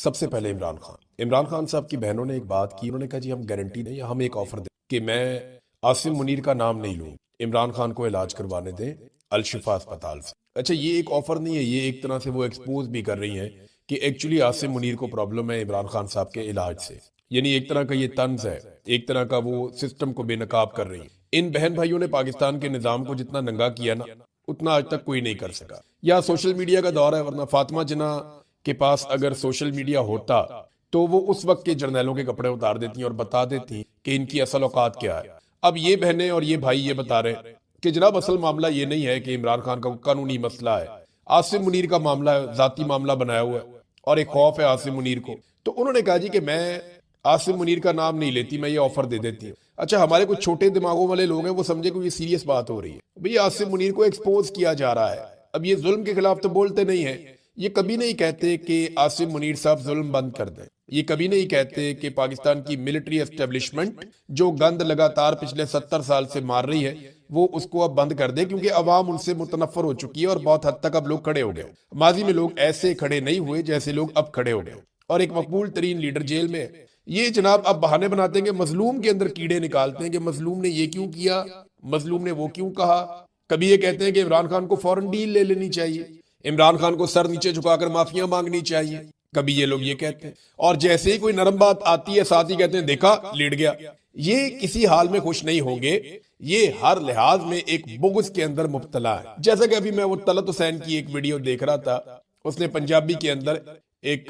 सबसे पहले इमरान खान साहब की बहनों ने एक बात की। उन्होंने कहा जी हम गारंटी नहीं, हम एक ऑफर दें कि मैं आसिम मुनीर का नाम नहीं लूँ, इमरान खान को इलाज करवाने दें अल-शिफा अस्पताल से। अच्छा, ये एक ऑफर नहीं है, ये एक तरह से वो एक्सपोज भी कर रही हैं कि एक्चुअली आसिम मुनीर को प्रॉब्लम है इमरान खान साहब के इलाज से। यानी एक तरह का ये तंज है, एक तरह का वो सिस्टम को बेनकाब कर रही है। इन बहन भाइयों ने पाकिस्तान के निजाम को जितना नंगा किया ना, उतना आज तक कोई नहीं कर सका। या सोशल मीडिया का दौर है, वरना फातिमा जिन्ना के पास अगर सोशल मीडिया होता तो वो उस वक्त के जर्नैलों के कपड़े उतार देती और बता देती कि इनकी असल औकात क्या है। अब ये बहनें और ये भाई ये बता रहे हैं कि जनाब असल मामला ये नहीं है कि इमरान खान का कानूनी मसला है, आसिम मुनीर का मामला है, जाती मामला बनाया हुआ है और एक खौफ है आसिम मुनीर को। तो उन्होंने कहा जी कि मैं आसिम मुनीर का नाम नहीं लेती, मैं ये ऑफर दे देती हूँ। अच्छा, हमारे कुछ छोटे दिमागों वाले लोग हैं, वो समझे कोई सीरियस बात हो रही है। भैया आसिम मुनीर को एक्सपोज किया जा रहा है। अब ये जुल्म के खिलाफ तो बोलते नहीं है, ये कभी नहीं कहते कि आसिम मुनीर साहब जुल्म बंद कर दें, ये कभी नहीं कहते कि पाकिस्तान की मिलिट्री एस्टेब्लिशमेंट जो गंद लगातार पिछले 70 साल से मार रही है वो उसको अब बंद कर दे, क्योंकि अवाम उनसे मुतनफर हो चुकी है और बहुत हद तक अब लोग खड़े हो गए। माजी में लोग ऐसे खड़े नहीं हुए जैसे लोग अब खड़े हो गए और एक मकबूल तरीन लीडर जेल में है। ये जनाब अब बहाने बनाते हैं कि मजलूम के अंदर कीड़े निकालते हैं कि मजलूम ने ये क्यों किया, मजलूम ने वो क्यों कहा। कभी ये कहते हैं कि इमरान खान को फौरन डील ले लेनी चाहिए, इमरान खान को सर नीचे झुकाकर माफिया मांगनी चाहिए, कभी ये लोग ये कहते हैं। और जैसे ही कोई नरम बात आती है साथ ही कहते हैं देखा लेट गया। ये किसी हाल में खुश नहीं होंगे, ये हर लिहाज में एक बुग़्ज़ के अंदर मुब्तला है। जैसा कि अभी मैं वो तलत हुसैन की एक वीडियो देख रहा था, उसने पंजाबी के अंदर एक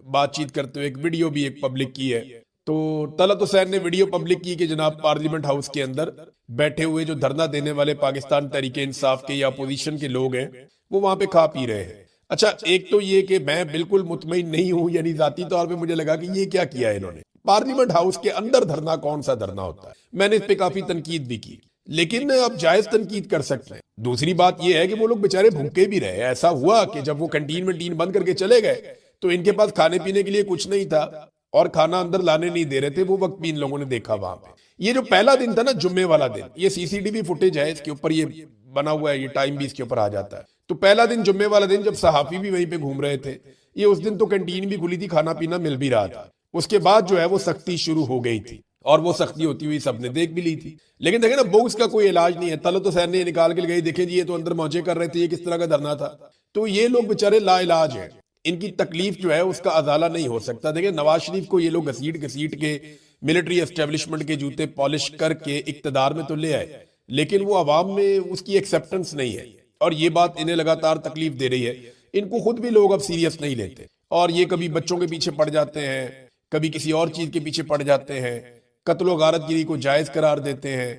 बातचीत करते हुए एक वीडियो भी एक पब्लिक की है। तो तलत हुसैन ने वीडियो पब्लिक की कि जनाब पार्लियामेंट हाउस के अंदर बैठे हुए जो धरना देने वाले पाकिस्तान तहरीक इंसाफ के या अपोजिशन के लोग हैं वो वहां पे खा पी रहे हैं। अच्छा, एक तो ये कि मैं बिल्कुल मुतमईन नहीं हूं, यानी जाती तौर पे मुझे लगा कि ये क्या किया है इन्होंने। पार्लियामेंट हाउस के अंदर धरना कौन सा धरना होता है, मैंने इस पे काफी तनकीद भी की, लेकिन अब जायज तनकीद कर सकते हैं। दूसरी बात यह है कि वो लोग बेचारे भूखे भी रहे। ऐसा हुआ कि जब वो कैंटीन में टीन बंद करके चले गए तो इनके पास खाने पीने के लिए कुछ नहीं था और खाना अंदर लाने नहीं दे रहे थे। वो वक्त भी इन लोगों ने देखा वहां पे। ये जो पहला दिन था ना, जुम्मे वाला दिन, ये सीसीटीवी फुटेज है, इसके ऊपर ये बना हुआ है, ये टाइम भी इसके ऊपर आ जाता है। तो पहला दिन जुम्मे वाला दिन जब सहाफी भी वहीं पे घूम रहे थे, ये उस दिन तो कैंटीन भी खुली थी, खाना पीना मिल भी रहा था। उसके बाद जो है वो सख्ती शुरू हो गई थी और वो सख्ती होती हुई सबने देख भी ली थी। लेकिन देखे ना, बुग़्ज़ का कोई इलाज नहीं है। तलत हुसैन ने निकाल के गई, देखें जी ये तो अंदर मौजे कर रहे थे, ये किस तरह का धरना था। तो ये लोग बेचारे लाइलाज हैं, इनकी तकलीफ जो है उसका अजाला नहीं हो सकता। देखिए नवाज शरीफ को ये लोग घसीट घसीट के मिलिट्री एस्टेब्लिशमेंट के जूते पॉलिश करके इक्तदार में तो ले आए, लेकिन वो अवाम में उसकी एक्सेप्टेंस नहीं है और ये बात इन्हें लगातार तकलीफ दे रही है। इनको खुद भी लोग अब सीरियस नहीं लेते और ये कभी बच्चों के पीछे पड़ जाते हैं, कभी किसी और चीज के पीछे पड़ जाते हैं, कत्ल गारतगिरी को जायज करार देते हैं।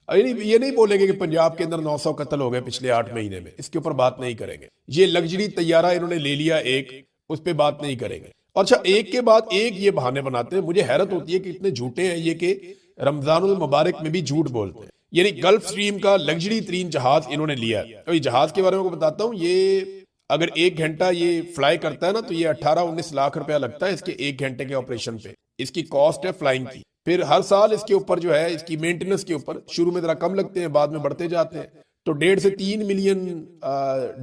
ये नहीं बोलेंगे कि पंजाब के अंदर 900 कत्ल हो गए पिछले 8 महीने में, इसके ऊपर बात नहीं करेंगे। ये लग्जरी तैयारा इन्होंने ले लिया एक, उस पर बात नहीं करेंगे। अच्छा, एक के बाद एक ये बहाने बनाते हैं। मुझे हैरत होती है कि इतने झूठे हैं ये कि रमजानुल मुबारक में भी झूठ बोलते हैं। यानी गल्फ स्ट्रीम का लग्जरी तरीन जहाज इन्होंने लिया है। तो ये जहाज के बारे में बताता हूँ, ये अगर 1 घंटा ये फ्लाई करता है ना तो ये 18-19 लाख रुपया लगता है इसके 1 घंटे के ऑपरेशन पे। इसकी कॉस्ट है फ्लाइंग की। फिर हर साल इसके ऊपर जो है इसकी मेंटेनेंस के ऊपर, शुरू में जरा कम लगते हैं, बाद में बढ़ते जाते हैं, तो 1.5 से 3 मिलियन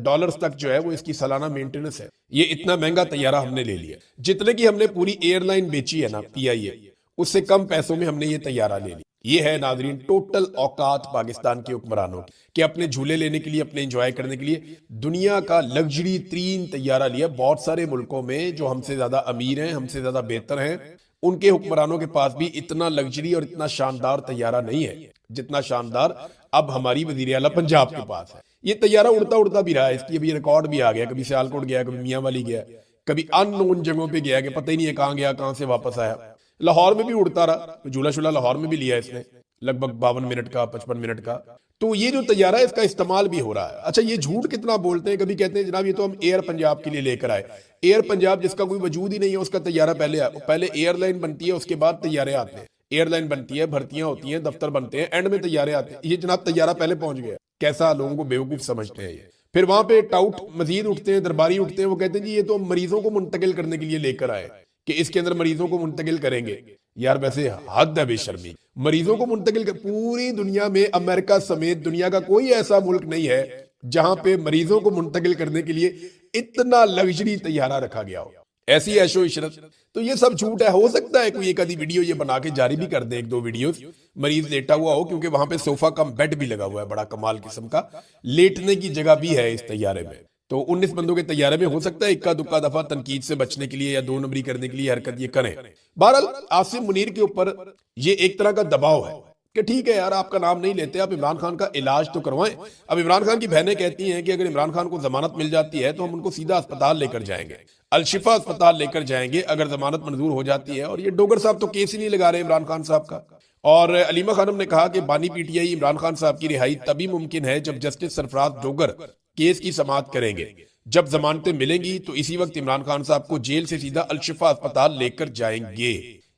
डॉलर्स तक जो है वो इसकी सालाना मेंटेनेंस है। ये इतना महंगा तैयारा हमने ले लिया, जितने की हमने पूरी एयरलाइन बेची है ना PIA, उससे कम पैसों में हमने ये तैयारा ले लिया। ये है नाजरीन टोटल औकात पाकिस्तान के हुक्मरानों की कि अपने झूले लेने के लिए, अपने एंजॉय करने के लिए दुनिया का लग्जरी तरीन तैयारा लिया। बहुत सारे मुल्कों में जो हमसे ज्यादा अमीर हैं, हमसे ज्यादा बेहतर हैं, उनके हुक्मरानों के पास भी इतना लग्जरी और इतना शानदार तैयारा नहीं है जितना शानदार अब हमारी वजीर आला पंजाब के पास है। ये तैयारा उड़ता उड़ता भी रहा है, इसकी अभी रिकॉर्ड भी आ गया। कभी सियालकोट गया, कभी मियां वाली गया, कभी अननोन जगहों पे गया कि पता ही नहीं है कहाँ गया, कहाँ से वापस आया। लाहौर में भी उड़ता रहा, झूला शूला लाहौर में भी लिया इसने, लगभग 52 मिनट का, 55 मिनट का। तो ये जो तैयारा है इसका इस्तेमाल भी हो रहा है। अच्छा, ये झूठ कितना बोलते हैं। कभी कहते हैं जनाब ये तो हम एयर पंजाब के लिए लेकर आए। एयर पंजाब जिसका कोई वजूद ही नहीं है, उसका तैयारा पहले एयरलाइन बनती है, उसके बाद तैयारे आते हैं। एयरलाइन बनती है, भर्तियां होती हैं, दफ्तर बनते हैं, एंड में तैयारे आते हैं। ये जनाब तैयारा पहले पहुंच गया। कैसा लोगों को बेवकूफ समझते हैं ये। फिर वहां पे टाउट मजीद उठते हैं, दरबारी उठते हैं, वो कहते हैं जी ये तो मरीजों को मुंतकिल करने के लिए लेकर आए कि इसके अंदर मरीजों को मुंतकिल करेंगे। यार वैसे हद है बेशर्मी, मरीजों को मुंतकिल कर, पूरी दुनिया में अमेरिका समेत दुनिया का कोई ऐसा मुल्क नहीं है जहां पे मरीजों को मुंतकिल करने के लिए इतना लग्जरी तैयारा रखा गया हो। ऐसी ऐशो इशरत। तो ये सब झूठ है। हो सकता है कोई एक आधी वीडियो ये बना के जारी भी कर दे, एक दो वीडियोस, मरीज लेटा हुआ हो, क्योंकि वहां पे सोफा कम बेड भी लगा हुआ है, बड़ा कमाल किस्म का, लेटने की जगह भी है इस तैयारे में। तो 19 बंदों के तैयारे में हो सकता है इक्का दुक्का दफा तनकीद से बचने के लिए या दो नंबरी करने के लिए हरकत ये करें। बहरहाल आसिम मुनीर के ऊपर ये एक तरह का दबाव है कि ठीक है यार, आपका नाम नहीं लेते, आप इमरान खान का इलाज तो करवाएं। अब इमरान खान की बहनें कहती हैं कि अगर इमरान खान को जमानत मिल जाती है तो हम उनको सीधा अस्पताल लेकर जाएंगे, अलशिफा अस्पताल लेकर जाएंगे अगर जमानत मंजूर हो जाती है। और ये डोगर साहब तो केस ही नहीं लगा रहे इमरान खान साहब का। और अलीमा खानम ने कहा कि बानी पीटीआई इमरान खान साहब की रिहाई तभी मुमकिन है जब जस्टिस सरफराज डोगर केस की समाअत करेंगे। जब जमानतें मिलेंगी तो इसी वक्त इमरान खान साहब को जेल से सीधा अलशिफा अस्पताल लेकर जाएंगे,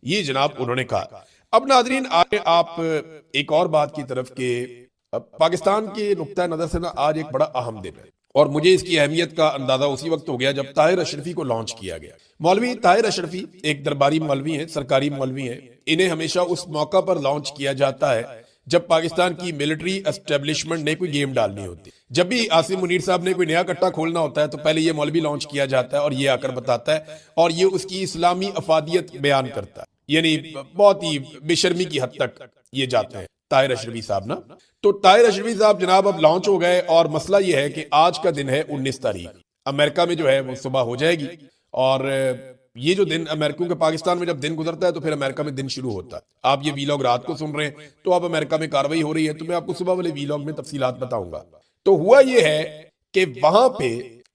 ये जनाब उन्होंने कहा। अब नाजरीन आए आप एक और बात की तरफ के पाकिस्तान के नुक्ता नजर से ना आज एक बड़ा अहम दिन है, और मुझे इसकी अहमियत का अंदाजा उसी वक्त हो गया जब ताहिर अशरफी को लॉन्च किया गया। मौलवी ताहिर अशरफी एक दरबारी मौलवी हैं, सरकारी मौलवी हैं। इन्हें हमेशा उस मौका पर लॉन्च किया जाता है जब पाकिस्तान की मिलिट्री एस्टेब्लिशमेंट ने कोई गेम डालनी होती। जब भी आसिम मुनीर साहब ने कोई नया कट्टा खोलना होता है तो पहले ये मौलवी लॉन्च किया जाता है और ये आकर बताता है, और ये उसकी इस्लामी अफादियत बयान करता है। यानी बहुत ही बेशर्मी की हद तक ये जाते हैं ताहिर अशरफी साहब ना। तो ताहिर अशरफी साहब जनाब अब लॉन्च हो गए, और मसला ये है कि आज का दिन है 19 तारीख, अमेरिका में जो है वो सुबह हो जाएगी। और ये जो दिन अमेरिका के पाकिस्तान में जब दिन गुजरता है तो फिर अमेरिका में दिन शुरू होता है। आप ये वीलॉग रात को सुन रहे हैं तो अब अमेरिका में कार्रवाई हो रही है, तो मैं आपको सुबह वाले वीलॉग में तफसीलात बताऊंगा। तो हुआ ये है कि वहां पे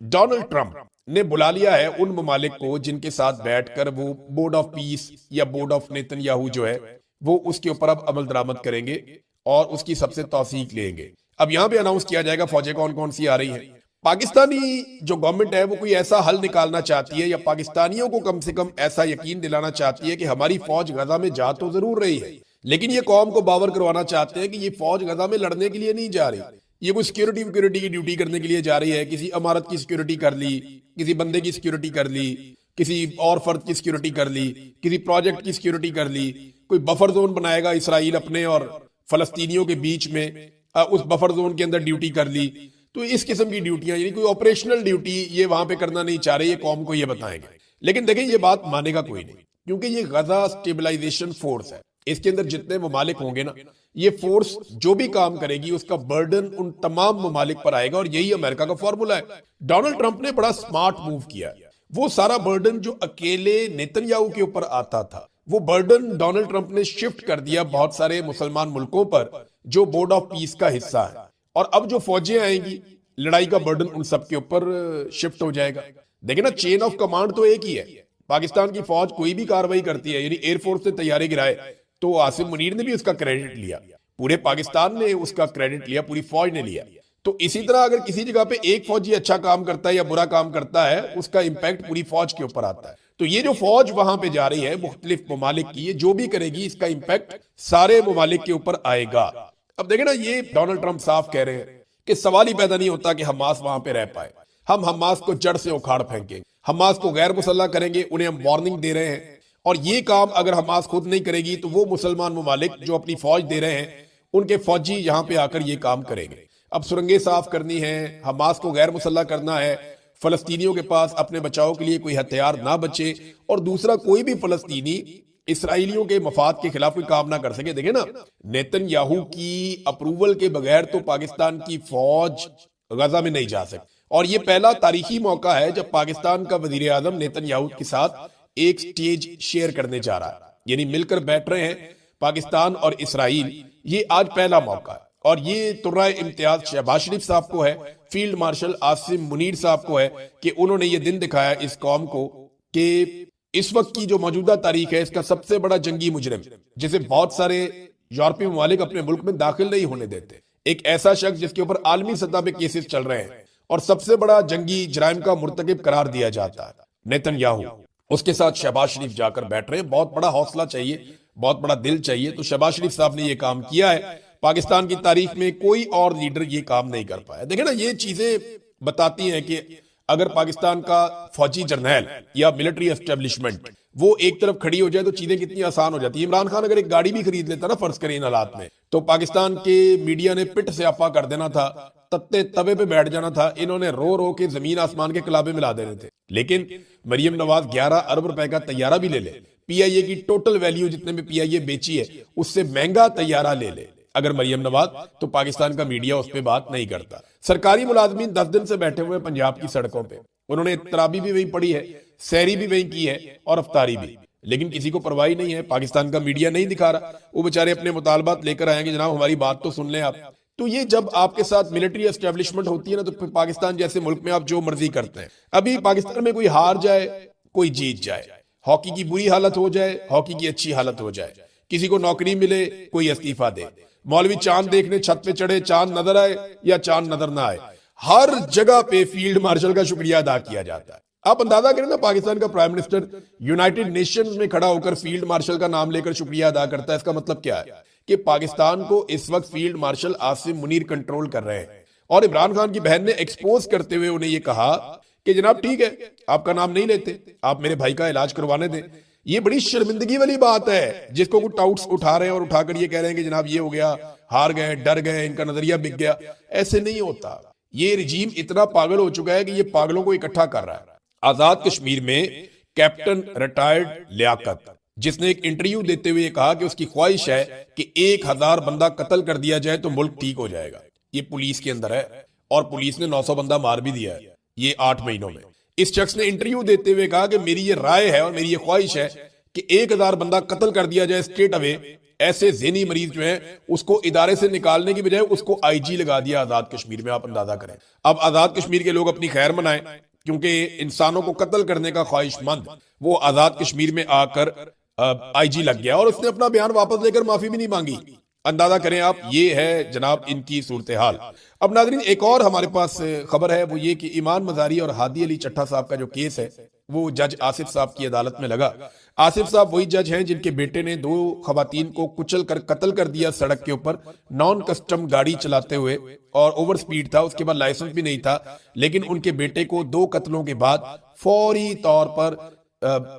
डोनाल्ड ट्रंप ने बुला लिया है उन ममालिक को जिनके साथ बैठकर वो बोर्ड ऑफ पीस या बोर्ड ऑफ नेतन्याहू जो है वो उसके ऊपर अब अमल दरामद करेंगे और उसकी सबसे तौसीक लेंगे। अब यहां पे अनाउंस किया जाएगा फौजें कौन कौन सी आ रही हैं। पाकिस्तानी जो गवर्नमेंट है वो कोई ऐसा हल निकालना चाहती है, या पाकिस्तानियों को कम से कम ऐसा यकीन दिलाना चाहती है कि हमारी फौज गजा में जा तो जरूर रही है, लेकिन ये कौम को बावर करवाना चाहते हैं कि ये फौज गजा में लड़ने के लिए नहीं जा रही, ये कोई सिक्योरिटी की ड्यूटी करने के लिए जा रही है। किसी इमारत की सिक्योरिटी कर ली, किसी बंदे की सिक्योरिटी कर ली, किसी और फर्द की सिक्योरिटी कर ली, किसी प्रोजेक्ट की सिक्योरिटी कर ली। कोई बफर जोन बनाएगा इसराइल अपने और फलस्तीनियों के बीच में, उस बफर जोन के अंदर ड्यूटी कर ली। तो इस किस्म की ड्यूटियां, यानी कोई ऑपरेशनल ड्यूटी ये वहां पे करना नहीं चाह रहे, ये कौम को ये बताएंगे। लेकिन देखिए ये बात मानेगा कोई नहीं, क्योंकि ये गजा स्टेबलाइजेशन फोर्स है। इसके अंदर जितने ममालिक होंगे ना, ये फोर्स जो भी काम करेगी उसका बर्डन उन तमाम ममालिक पर आएगा, और यही अमेरिका का फॉर्मूला है। डोनाल्ड ट्रंप ने बड़ा स्मार्ट मूव किया। वो सारा बर्डन जो अकेले नेतन्याहू के ऊपर आता था, वो बर्डन डोनाल्ड ट्रंप ने शिफ्ट कर दिया बहुत सारे मुसलमान मुल्कों पर जो बोर्ड ऑफ पीस का हिस्सा है। और अब जो फौजें आएंगी, लड़ाई का बर्डन उन सब के ऊपर शिफ्ट हो जाएगा। देखिए ना, चेन ऑफ कमांड तो एक ही है। पाकिस्तान की फौज कोई भी कार्रवाई करती है, यानी एयरफोर्स ने तैयारे गिराए तो आसिम मुनीर ने भी उसका क्रेडिट लिया, पूरे पाकिस्तान ने उसका क्रेडिट लिया, पूरी फौज ने लिया। तो इसी तरह अगर किसी जगह पे एक फौजी अच्छा काम करता है या बुरा काम करता है, उसका इंपैक्ट पूरी फौज के ऊपर आता है। तो ये जो फौज वहां पे जा रही है मुख्तलिफ ममालिक की, ये जो भी करेगी इसका इंपैक्ट सारे ममालिक के ऊपर आएगा। अब देखें ना, ये डोनाल्ड ट्रंप साफ कह रहे हैं कि सवाल ही पैदा नहीं होता कि हमास वहां पे रह पाए। हम हमास को जड़ से उखाड़ फेंकेंगे, हमास को गैर मुसल्ला करेंगे, उन्हें हम वार्निंग दे रहे हैं। और ये काम अगर हमास खुद नहीं करेगी तो वो मुसलमान ममालिक जो अपनी फौज दे रहे हैं, उनके फौजी यहां पे आकर ये काम करेंगे। अब सुरंगें साफ करनी है, हमास को गैर मुसल्ला करना है, फलस्तीनियों के पास अपने बचाव के लिए कोई हथियार ना बचे, और दूसरा कोई भी फलस्तीनी इसराइलियों के मफाद के खिलाफ कोई काम ना कर सके। देखे ना, नेतन्याहू की अप्रूवल के बगैर तो पाकिस्तान की फौज गजा में नहीं जा सकती। और ये पहला तारीखी मौका है जब पाकिस्तान का वजीर आजम नेतन्याहू के साथ एक स्टेज शेयर करने जा रहा है, यानी मिलकर बैठ रहे हैं पाकिस्तान और इसराइल। ये आज पहला मौका है, और ये तुर्रा इम्तियाज शहबाज शरीफ साहब को है, फील्ड मार्शल आसिम मुनीर साहब को है कि उन्होंने ये दिन दिखाया इस कौम को कि इस वक्त की जो मौजूदा तारीख है इसका सबसे बड़ा जंगी मुजरिम, जिसे बहुत सारे यूरोपीय ममालिक अपने मुल्क में दाखिल नहीं होने देते, एक ऐसा शख्स जिसके ऊपर आलमी सतह पे केसेस चल रहे हैं और सबसे बड़ा जंगी जराइम का मुर्तकिब करार दिया जाता है नेतन्याहू, उसके साथ शहबाज शरीफ जाकर बैठ रहे हैं। बहुत बड़ा हौसला चाहिए, बहुत बड़ा दिल चाहिए। तो शहबाज शरीफ साहब ने यह काम किया है, पाकिस्तान की तारीख में कोई और लीडर ये काम नहीं कर पाया। देखे ना, ये चीजें बताती हैं कि अगर पाकिस्तान का फौजी जर्नैल या मिलिट्री एस्टेब्लिशमेंट वो एक तरफ खड़ी हो जाए तो चीजें कितनी आसान हो जाती है। इमरान खान अगर एक गाड़ी भी खरीद लेता ना, फर्ज करें इन हालात में, तो पाकिस्तान के मीडिया ने पिट से आपा कर देना था तत्ते तवे पे बैठ जाना था, इन्होंने रो रो के जमीन आसमान के कलाबे मिला देने थे। लेकिन मरियम नवाज 11 अरब रुपए का तैयारा भी ले ले, पीआईए की टोटल वैल्यू जितने में पीआईए बेची है उससे महंगा तैयारा ले ले अगर मरियम नवाज, तो पाकिस्तान का मीडिया उस पर बात नहीं करता। सरकारी मुलाजमीन 10 दिन से बैठे हुए पंजाब की सड़कों पे, उन्होंने तराबी भी वही पढ़ी है, सहरी भी वही की है और अफ्तारी भी, लेकिन किसी को परवाही नहीं है। पाकिस्तान का मीडिया नहीं दिखा रहा, वो बेचारे अपने मुतालबात लेकर आएंगे, जनाब हमारी बात तो सुन लें आप। तो ये जब आपके साथ मिलिट्री एस्टेब्लिशमेंट होती है ना, तो फिर पाकिस्तान जैसे मुल्क में आप जो मर्जी करते हैं। अभी पाकिस्तान में कोई हार जाए, कोई जीत जाए, हॉकी की बुरी हालत हो जाए, हॉकी की अच्छी हालत हो जाए, किसी को नौकरी मिले, कोई इस्तीफा दे, मौलवी चांद देखने छत पे चढ़े, चांद नजर आए या चांद नजर ना आए, हर जगह पे फील्ड मार्शल का शुक्रिया अदा किया जाता है। आप अंदाजा करें ना, पाकिस्तान का प्राइम मिनिस्टर यूनाइटेड नेशंस में खड़ा होकर फील्ड मार्शल का नाम लेकर शुक्रिया अदा करता है। इसका मतलब क्या है कि पाकिस्तान को इस वक्त field marshal Asim Munir control कर रहे हैं। और इमरान खान की बहन ने एक्सपोज करते हुए उन्हें यह कहा कि जनाब ठीक है, आपका नाम नहीं लेते, आप मेरे भाई का इलाज करवाने दें। ये बड़ी शर्मिंदगी वाली बात है, जिसको कुछ टाउट्स उठा रहे हैं और उठाकर ये कह रहे हैं कि जनाब ये हो गया, हार गए, डर गए, इनका नजरिया बिक गया। ऐसे नहीं होता। ये रिजीम इतना पागल हो चुका है कि ये पागलों को इकट्ठा कर रहा है। आजाद कश्मीर में कैप्टन रिटायर्ड लियाकत, जिसने एक इंटरव्यू देते हुए कहा कि उसकी ख्वाहिश है कि 1000 बंदा कत्ल कर दिया जाए तो मुल्क ठीक हो जाएगा। ये पुलिस के अंदर है और पुलिस ने 900 बंदा मार भी दिया है ये 8 महीनों में। इस शख्स ने इंटरव्यू देते हुए कहा कि मेरी ये राय है और मेरी ये ख्वाहिश है कि 1000 बंदा कत्ल कर दिया जाए स्ट्रेट अवे। ऐसे ज़हनी मरीज जो है उसको इदारे से निकालने की बजाय उसको आईजी लगा दिया आजाद कश्मीर में। आप अंदाजा करें। अब आजाद कश्मीर के लोग अपनी खैर मनाएं, क्योंकि इंसानों को कत्ल करने का ख्वाहिशमंद वो आजाद कश्मीर में आकर आईजी लग गया और उसने अपना बयान वापस लेकर माफी भी नहीं मांगी। अंदाजा करें आप, ये है जनाब इनकी सूरत हाल। अब नाज़रीन एक और हमारे पास खबर है, वो ये कि ईमान मजारी और हादी अली चट्टा साहब का जो केस है वो जज आसिफ साहब की अदालत में लगा। आसिफ साहब वही जज हैं जिनके बेटे ने 2 खवातीन को कुचल कर कत्ल कर दिया सड़क के ऊपर, नॉन कस्टम गाड़ी चलाते हुए, और ओवर स्पीड था, उसके बाद लाइसेंस भी नहीं था। लेकिन उनके बेटे को 2 कत्लों के बाद फौरी तौर पर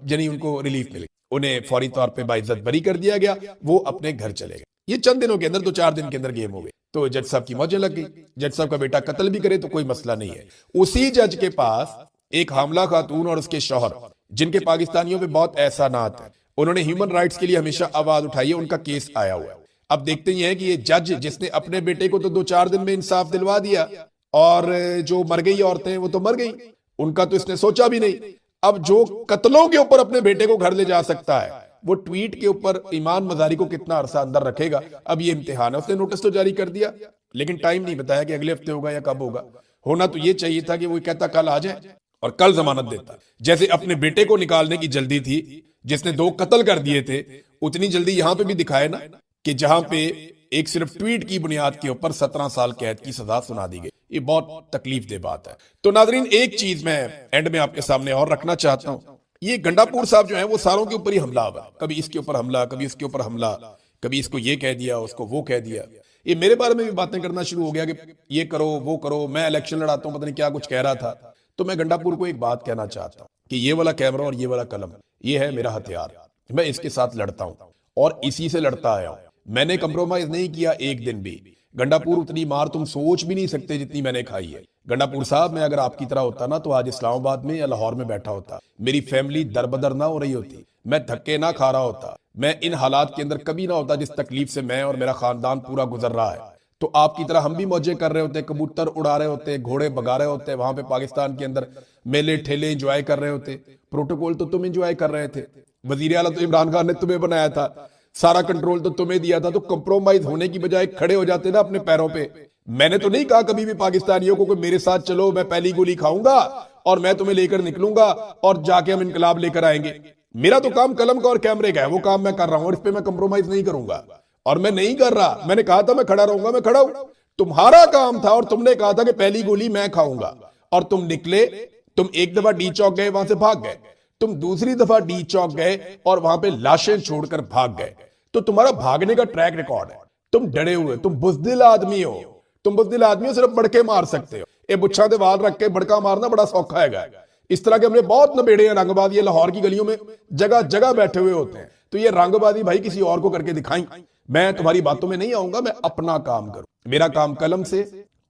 यानी उनको रिलीफ मिली, उन्हें फौरी तौर पर बाइज्जत बरी कर दिया गया, वो अपने घर चले गए। ये चंद दिनों के अंदर, 2-4 दिन के अंदर गेम हो गई। तो जज साहब की मौजें लग गई। जज साहब का बेटा कत्ल भी करे तो कोई मसला नहीं है। उसी जज के पास एक हामला खातून और उसके शौहर, जिनके पाकिस्तानियों पे बहुत एहसानात है, उन्होंने ह्यूमन राइट्स के लिए हमेशा आवाज उठाई है, उनका केस आया हुआ है। अब देखते ही हैं कि ये जज जिसने अपने बेटे को तो 2-4 दिन में इंसाफ दिलवा दिया, और जो मर गई औरतें वो तो मर गई, उनका तो इसने सोचा भी नहीं। अब जो कत्लों के ऊपर अपने बेटे को घर ले जा सकता है, वो ट्वीट के ऊपर ईमान मजारी को कितना अरसा अंदर रखेगा। अब ये इम्तिहान है। उसने नोटिस तो जारी कर दिया, लेकिन टाइम नहीं बताया कि अगले हफ्ते होगा या कब होगा। होना तो ये चाहिए था कि वो कहता कल आ जाए और कल जमानत देता। जैसे अपने बेटे को निकालने की जल्दी थी, जिसने 2 कत्ल कर दिए थे, उतनी जल्दी यहां पे भी दिखाए ना कि जहां पे एक सिर्फ ट्वीट की बुनियाद के ऊपर 17 साल कैद की सजा सुना दी गई। ये बहुत तकलीफ दे बात है। तो नाजरीन एक चीज मैं एंड में आपके सामने और रखना चाहता हूं, ये गंडापुर साहब जो है वो सारों के ऊपर ही हमला हुआ, कभी इसके ऊपर हमला, कभी उसके ऊपर हमला, कभी इसको ये कह दिया, उसको वो कह दिया। ये मेरे बारे में भी बातें करना शुरू हो गया कि ये करो वो करो, मैं इलेक्शन लड़ाता हूं, पता नहीं क्या कुछ कह रहा था। तो मैं गंडापुर को एक बात कहना चाहता हूं कि ये वाला कैमरा और ये वाला कलम, ये है मेरा हथियार। मैं इसके साथ लड़ता हूं और इसी से लड़ता आया हूं। मैंने कंप्रोमाइज नहीं किया एक दिन भी। गंडापुर उतनी मार तुम सोच भी नहीं सकते जितनी मैंने खाई है। गंडापुर साहब, मैं अगर आपकी तरह होता ना तो आज इस्लामाबाद में या लाहौर में बैठा होता, मेरी फैमिली दरबदर ना हो रही होती, मैं धक्के ना खा रहा होता, मैं इन हालात के अंदर कभी ना होता जिस तकलीफ से मैं और मेरा खानदान पूरा गुजर रहा है। तो आपकी तरह हम भी मौजें कर रहे होते, कबूतर उड़ा रहे होते, घोड़े भगा रहे होते, वहां पे पाकिस्तान के अंदर मेले ठेले एंजॉय कर रहे होते। प्रोटोकॉल तो तुम एंजॉय कर रहे थे, वजीर आला तो इमरान खान ने तुम्हें बनाया था, सारा कंट्रोल तो तुम्हें दिया था। तो कंप्रोमाइज होने की बजाय खड़े हो जाते ना अपने पैरों पे। मैंने तो नहीं कहा कभी भी पाकिस्तानियों को मेरे साथ चलो, मैं पहली गोली खाऊंगा और मैं तुम्हें लेकर निकलूंगा और जाके हम इनकलाब लेकर आएंगे। मेरा तो काम कलम का और कैमरे का है, वो काम मैं कर रहा हूं और इस पे मैं कंप्रोमाइज नहीं करूंगा और मैं नहीं कर रहा। मैंने कहा था मैं खड़ा रहूंगा, मैं खड़ा हूं। तुम्हारा काम था और तुमने कहा था कि पहली गोली मैं खाऊंगा और तुम निकले। तुम एक दफा डी चौक गए, वहां से भाग गए। तुम दूसरी दफा डी चौक गए और वहां पे लाशें छोड़कर भाग गए। तो तुम्हारा भागने का ट्रैक रिकॉर्ड है। तुम डरे हुए, तुम बुज़दिल आदमी हो। तुम बुज़दिल आदमी हो, सिर्फ बड़के मार सकते हो। ये बुच्छा दे वाल रख के बड़का मारना बड़ा सौखा है। इस तरह के हमने बहुत नबेड़े हैं रंगबाजी, ये लाहौर की गलियों में जगह जगह बैठे हुए होते हैं। तो ये रंगबाजी भाई किसी और को करके दिखाई। मैं तुम्हारी बातों में नहीं आऊंगा, मैं अपना काम करूं। मेरा काम कलम से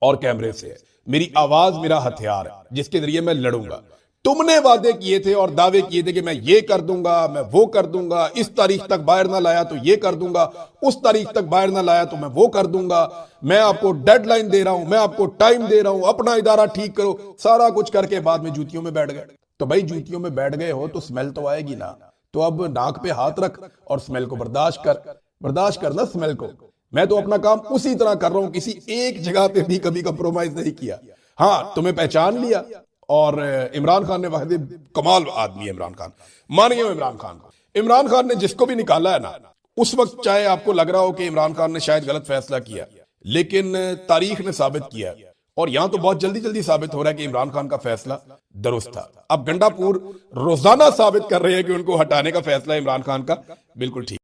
और कैमरे से है। मेरी आवाज मेरा हथियार है जिसके जरिए मैं लड़ूंगा। तुमने वादे किए थे और दावे किए थे कि मैं ये कर दूंगा, मैं वो कर दूंगा, इस तारीख तक बाहर ना लाया तो ये कर दूंगा, उस तारीख तक बाहर ना लाया तो मैं वो कर दूंगा, मैं आपको डेडलाइन दे रहा हूं, मैं आपको टाइम दे रहा हूं, अपना इदारा ठीक करो, सारा कुछ करके बाद में जूतियों में बैठ गए। तो भाई जूतियों में बैठ गए हो तो स्मेल तो आएगी ना। तो अब नाक पे हाथ रख और स्मेल को बर्दाश्त करना स्मेल को। मैं तो अपना काम उसी तरह कर रहा हूं, किसी एक जगह पे भी कभी कंप्रोमाइज नहीं किया। हाँ, तुम्हें पहचान लिया और इमरान खान ने वाकई कमाल आदमी है इमरान खान, मानिए इमरान खान को। इमरान खान ने जिसको भी निकाला है ना, उस वक्त चाहे आपको लग रहा हो कि इमरान खान ने शायद गलत फैसला किया, लेकिन तारीख ने साबित किया और यहां तो बहुत जल्दी जल्दी साबित हो रहा है कि इमरान खान का फैसला दुरुस्त था। अब गंडापुर रोजाना साबित कर रहे हैं कि उनको हटाने का फैसला इमरान खान का बिल्कुल ठीक।